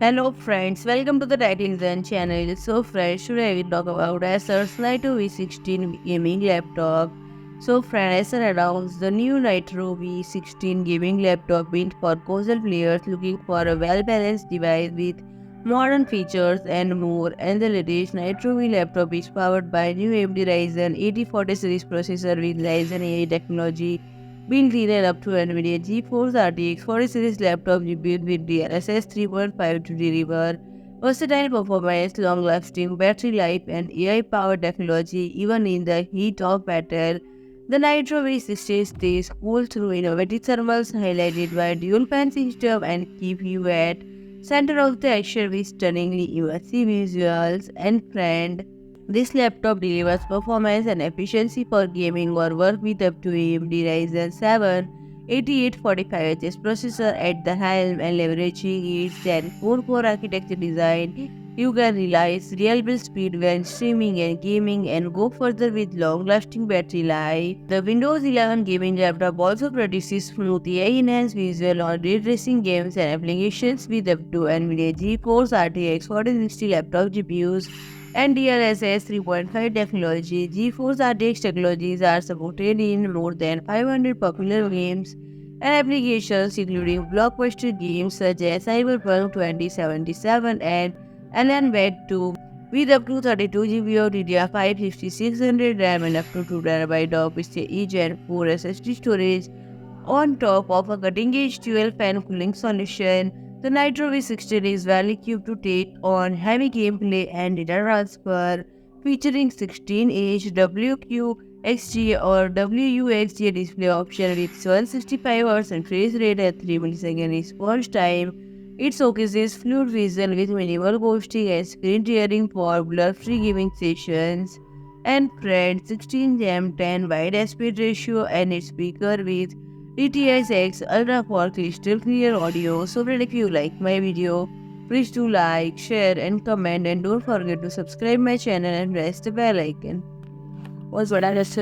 Hello friends, welcome to the Ryzen channel. So friends, today we talk about Acer's Nitro V16 gaming laptop. So friends, Acer announced the new Nitro V16 gaming laptop built for casual players looking for a well-balanced device with modern features and more. And the latest Nitro V laptop is powered by new AMD Ryzen 8040 series processor with Ryzen AI technology built in and up to NVIDIA GeForce RTX 40 series laptop built with DLSS 3.5 to deliver versatile performance, long-lasting battery life, and AI-powered technology even in the heat of battle. The Nitro V60 stays cool through innovative thermals highlighted by dual fan system and keep you at center of the action with stunningly immersive visuals. And friend, this laptop delivers performance and efficiency for gaming or work with up to AMD Ryzen 7 8845HS processor at the helm, and leveraging its Gen 4 core architecture design. You can realize reliable speed when streaming and gaming and go further with long-lasting battery life. The Windows 11 gaming laptop also produces smooth AI-enhanced visual on ray tracing games and applications with up to NVIDIA GeForce RTX 4060 laptop GPUs and DLSS 3.5 technology. GeForce RTX technologies are supported in more than 500 popular games and applications, including blockbuster games such as Cyberpunk 2077 and Alan 2, with up to 32 GB of DDR5-5600 RAM and up to 2 TB of PCIe Gen 4 SSD storage. On top of a cutting-edge dual-fan cooling solution, the Nitro V16 is well equipped to take on heavy gameplay and data transfer, featuring 16-inch WQXGA or WUXGA display option with 165Hz refresh rate and 3 millisecond response time. It showcases fluid vision with minimal ghosting and screen tearing for blur-free gaming sessions. And friend, 16:10 wide aspect ratio and its speaker with DTS X ultra for crystal clear audio. So friend, if you like my video, please do like, share and comment, and don't forget to subscribe my channel and press the bell icon. Was what I just